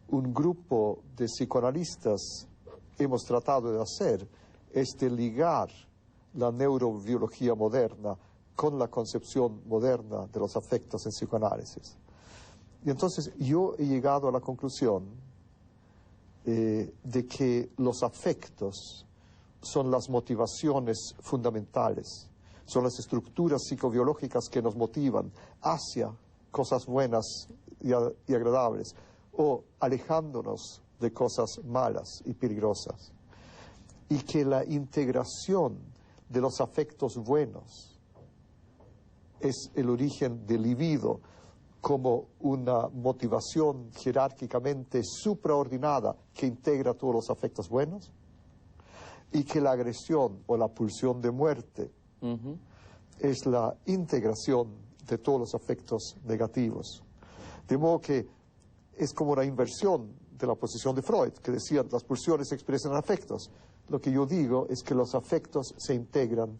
un grupo de psicoanalistas hemos tratado de hacer es de ligar la neurobiología moderna con la concepción moderna de los afectos en psicoanálisis. Y entonces yo he llegado a la conclusión de que los afectos son las motivaciones fundamentales, son las estructuras psicobiológicas que nos motivan hacia cosas buenas y agradables, o alejándonos de cosas malas y peligrosas. Y que la integración de los afectos buenos es el origen del libido como una motivación jerárquicamente supraordinada que integra todos los afectos buenos, y que la agresión o la pulsión de muerte es la integración de todos los afectos negativos. De modo que es como una inversión de la posición de Freud, que decía las pulsiones se expresan en afectos. Lo que yo digo es que los afectos se integran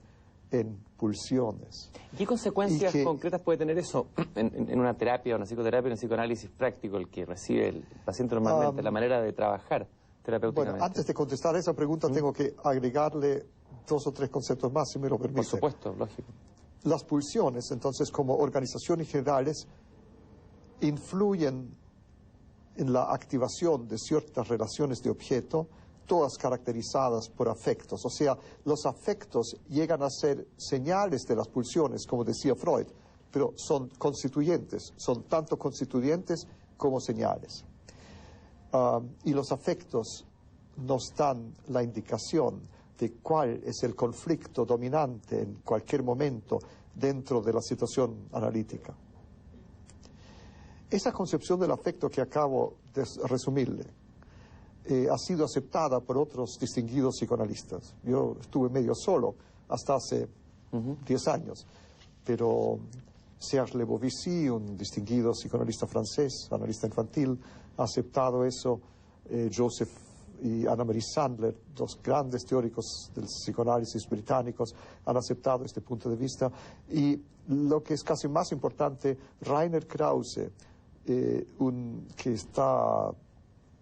en pulsiones. ¿Qué consecuencias concretas puede tener eso en una terapia, una psicoterapia, un psicoanálisis práctico, el que recibe el paciente normalmente, la manera de trabajar terapéuticamente? Bueno, antes de contestar esa pregunta tengo que agregarle 2 o 3 conceptos más, si me lo permite. Por supuesto, lógico. Las pulsiones, entonces, como organizaciones generales, influyen en la activación de ciertas relaciones de objeto, todas caracterizadas por afectos. O sea, los afectos llegan a ser señales de las pulsiones, como decía Freud, pero son constituyentes, son tanto constituyentes como señales. Y los afectos nos dan la indicación de cuál es el conflicto dominante en cualquier momento dentro de la situación analítica. Esa concepción del afecto que acabo de resumirle ha sido aceptada por otros distinguidos psicoanalistas. Yo estuve medio solo hasta hace 10 años, pero Serge Lebovici, un distinguido psicoanalista francés, analista infantil, ha aceptado eso. Joseph y Anna-Marie Sandler, dos grandes teóricos del psicoanálisis británicos, han aceptado este punto de vista. Y lo que es casi más importante, Rainer Krause, que está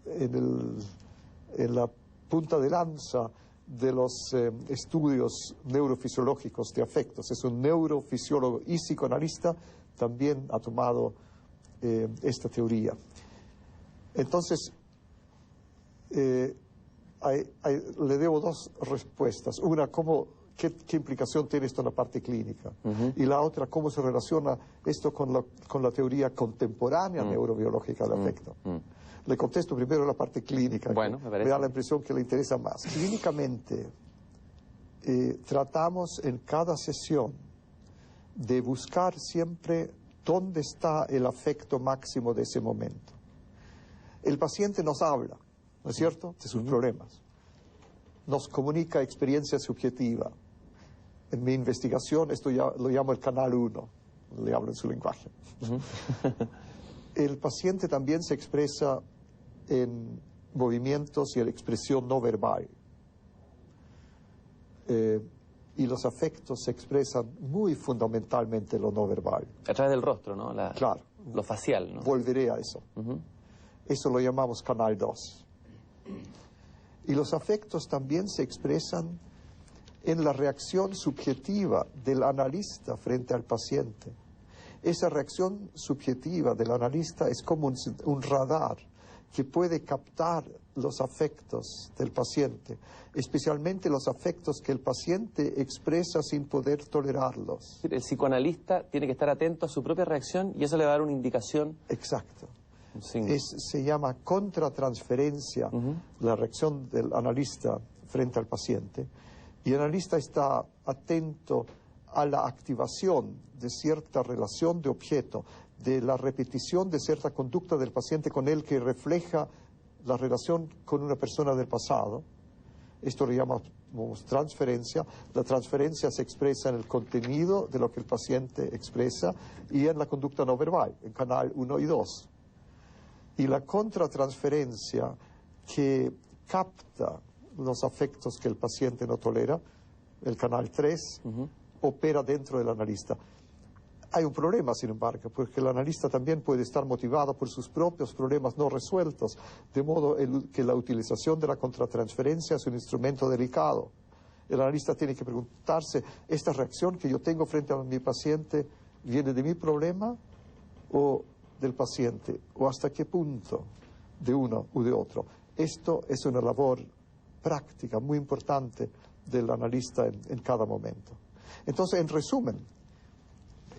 en la punta de lanza de los estudios neurofisiológicos de afectos, es un neurofisiólogo y psicoanalista, también ha tomado esta teoría. Entonces, le debo 2 respuestas. Una, ¿qué implicación tiene esto en la parte clínica? Y la otra, ¿cómo se relaciona esto con la teoría contemporánea neurobiológica del afecto? Le contesto primero la parte clínica, bueno, que me da la impresión que le interesa más. Clínicamente, tratamos en cada sesión de buscar siempre dónde está el afecto máximo de ese momento. El paciente nos habla, ¿no es cierto?, de sus problemas. Nos comunica experiencia subjetiva. En mi investigación esto ya lo llamo el canal 1, le hablo en su lenguaje. El paciente también se expresa en movimientos y en expresión no verbal. Y los afectos se expresan muy fundamentalmente en lo no verbal. A través del rostro, ¿no? Claro. Lo facial, ¿no? Volveré a eso. Eso lo llamamos canal 2. Y los afectos también se expresan en la reacción subjetiva del analista frente al paciente. Esa reacción subjetiva del analista es como un radar que puede captar los afectos del paciente, especialmente los afectos que el paciente expresa sin poder tolerarlos. El psicoanalista tiene que estar atento a su propia reacción y eso le va a dar una indicación. Exacto. Sí. Se llama contratransferencia, la reacción del analista frente al paciente, y el analista está atento a la activación de cierta relación de objeto, de la repetición de cierta conducta del paciente con él que refleja la relación con una persona del pasado. Esto lo llamamos transferencia. La transferencia se expresa en el contenido de lo que el paciente expresa y en la conducta no verbal, en canal 1 y 2. Y la contratransferencia, que capta los afectos que el paciente no tolera, el canal 3, opera dentro del analista. Hay un problema, sin embargo, porque el analista también puede estar motivado por sus propios problemas no resueltos, de modo que la utilización de la contratransferencia es un instrumento delicado. El analista tiene que preguntarse, ¿esta reacción que yo tengo frente a mi paciente viene de mi problema o del paciente? ¿O hasta qué punto de uno u de otro? Esto es una labor práctica muy importante del analista en cada momento. Entonces, en resumen,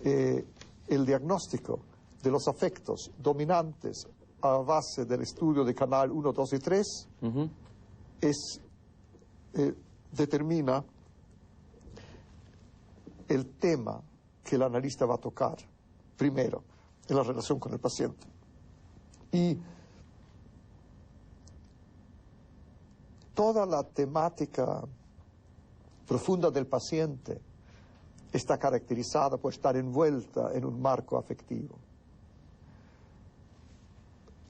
el diagnóstico de los afectos dominantes a base del estudio de canal 1, 2 y 3 determina el tema que el analista va a tocar primero en la relación con el paciente. Y toda la temática profunda del paciente está caracterizada por estar envuelta en un marco afectivo.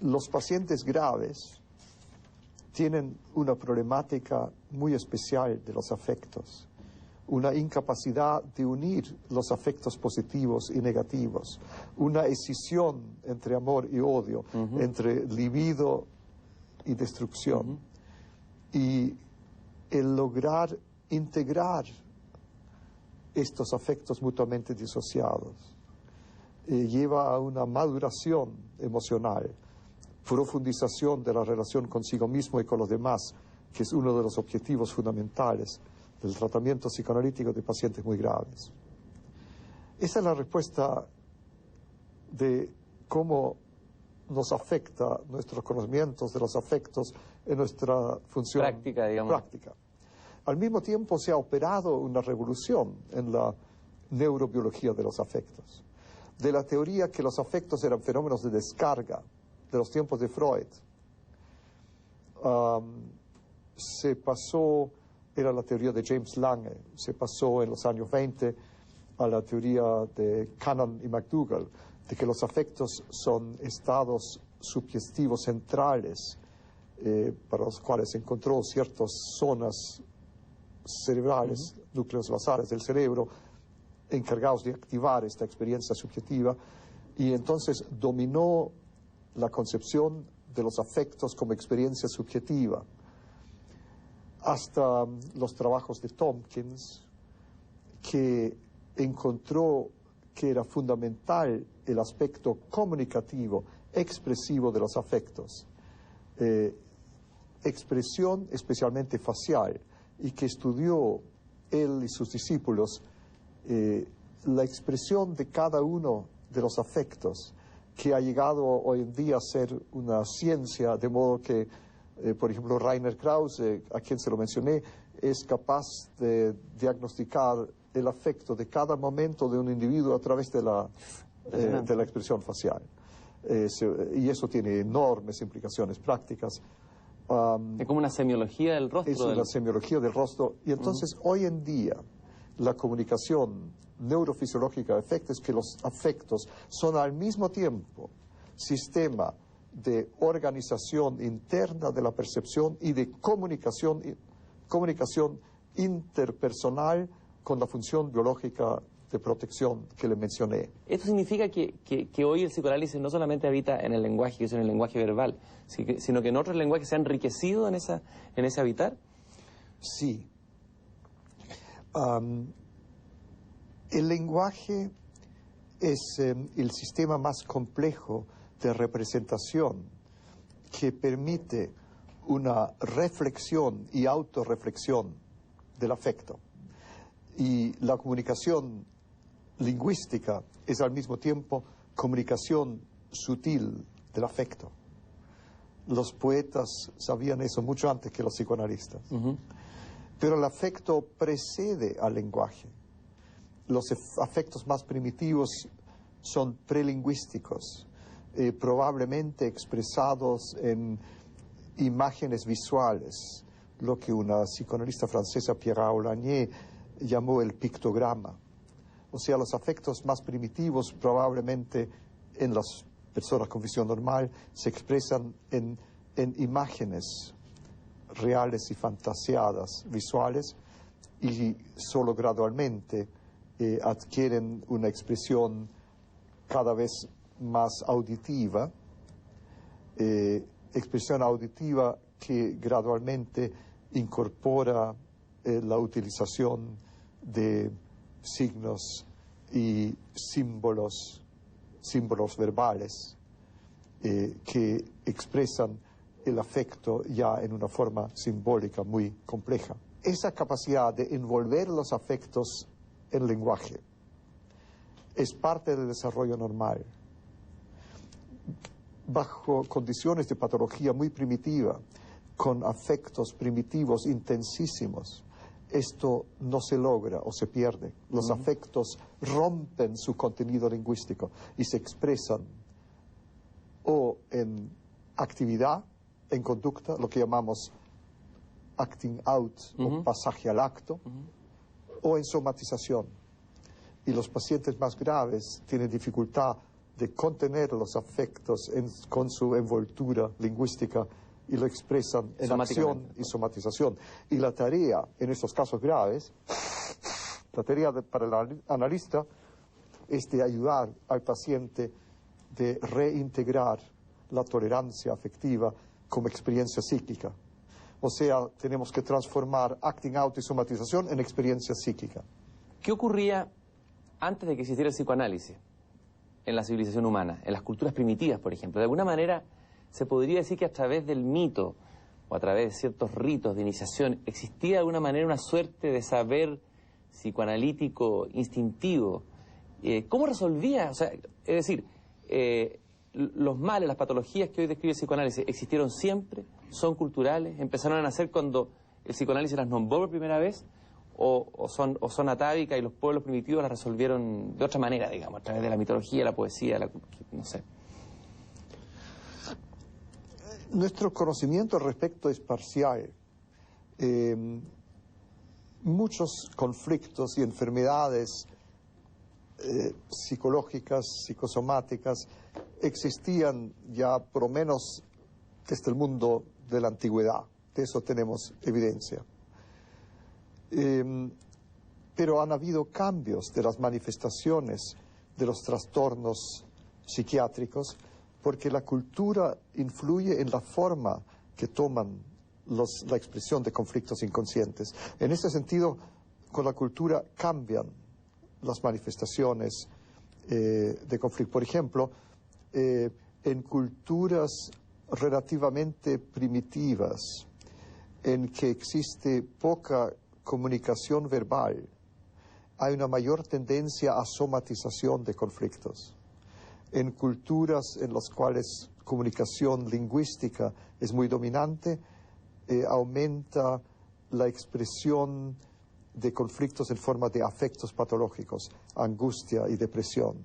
Los pacientes graves tienen una problemática muy especial de los afectos, una incapacidad de unir los afectos positivos y negativos, una escisión entre amor y odio, entre libido y destrucción, y el lograr integrar estos afectos mutuamente disociados lleva a una maduración emocional, profundización de la relación consigo mismo y con los demás, que es uno de los objetivos fundamentales del tratamiento psicoanalítico de pacientes muy graves. Esa es la respuesta de cómo nos afecta nuestros conocimientos de los afectos en nuestra función práctica, digamos. Práctica. Al mismo tiempo se ha operado una revolución en la neurobiología de los afectos. De la teoría que los afectos eran fenómenos de descarga de los tiempos de Freud, se pasó, era la teoría de James Lange, se pasó en los años 20 a la teoría de Cannon y McDougall, de que los afectos son estados sugestivos centrales para los cuales se encontró ciertas zonas cerebrales, núcleos basales del cerebro, encargados de activar esta experiencia subjetiva, y entonces dominó la concepción de los afectos como experiencia subjetiva, hasta los trabajos de Tompkins, que encontró que era fundamental el aspecto comunicativo, expresivo de los afectos, expresión especialmente facial, y que estudió él y sus discípulos la expresión de cada uno de los afectos, que ha llegado hoy en día a ser una ciencia, de modo que, por ejemplo, Rainer Krause, a quien se lo mencioné, es capaz de diagnosticar el afecto de cada momento de un individuo a través de la expresión facial. Y eso tiene enormes implicaciones prácticas. Es como una semiología del rostro. Es una semiología del rostro. Y entonces, hoy en día, la comunicación neurofisiológica de afectos es que los afectos son al mismo tiempo sistema de organización interna de la percepción y de comunicación interpersonal con la función biológica de protección que le mencioné. Esto significa que hoy el psicoanálisis no solamente habita en el lenguaje, que es en el lenguaje verbal, sino que en otros lenguajes se ha enriquecido en ese habitar. Sí. El lenguaje es el sistema más complejo de representación que permite una reflexión y autorreflexión del afecto. Y la comunicación lingüística es al mismo tiempo comunicación sutil del afecto. Los poetas sabían eso mucho antes que los psicoanalistas. Pero el afecto precede al lenguaje. Los afectos más primitivos son prelingüísticos, probablemente expresados en imágenes visuales, lo que una psicoanalista francesa, Pierre Aulagné, llamó el pictograma. O sea, los afectos más primitivos probablemente en las personas con visión normal se expresan en imágenes reales y fantasiadas, visuales, y solo gradualmente adquieren una expresión cada vez más auditiva, expresión auditiva que gradualmente incorpora la utilización de signos y símbolos verbales que expresan el afecto ya en una forma simbólica muy compleja. Esa capacidad de envolver los afectos en lenguaje es parte del desarrollo normal. Bajo condiciones de patología muy primitiva, con afectos primitivos intensísimos, esto no se logra o se pierde. Los afectos rompen su contenido lingüístico y se expresan o en actividad, en conducta, lo que llamamos acting out o pasaje al acto, o en somatización. Y los pacientes más graves tienen dificultad de contener los afectos con su envoltura lingüística y lo expresan en acción y somatización. Y la tarea, en estos casos graves, la tarea para el analista es de ayudar al paciente de reintegrar la tolerancia afectiva como experiencia psíquica. O sea, tenemos que transformar acting out y somatización en experiencia psíquica. ¿Qué ocurría antes de que existiera el psicoanálisis en la civilización humana, en las culturas primitivas, por ejemplo? De alguna manera se podría decir que a través del mito o a través de ciertos ritos de iniciación existía de alguna manera una suerte de saber psicoanalítico instintivo. ¿Cómo resolvía? O sea, es decir, los males, las patologías que hoy describe el psicoanálisis, ¿existieron siempre? ¿Son culturales? ¿Empezaron a nacer cuando el psicoanálisis las nombró por primera vez? ¿O son atávicas y los pueblos primitivos las resolvieron de otra manera, digamos, a través de la mitología, la poesía, no sé? Nuestro conocimiento al respecto es parcial. Muchos conflictos y enfermedades psicológicas, psicosomáticas, existían ya por lo menos desde el mundo de la antigüedad. De eso tenemos evidencia. Pero han habido cambios de las manifestaciones de los trastornos psiquiátricos porque la cultura influye en la forma que toman la expresión de conflictos inconscientes. En ese sentido, con la cultura cambian las manifestaciones de conflicto. Por ejemplo, en culturas relativamente primitivas, en que existe poca comunicación verbal, hay una mayor tendencia a somatización de conflictos. En culturas en las cuales comunicación lingüística es muy dominante, aumenta la expresión de conflictos en forma de afectos patológicos, angustia y depresión.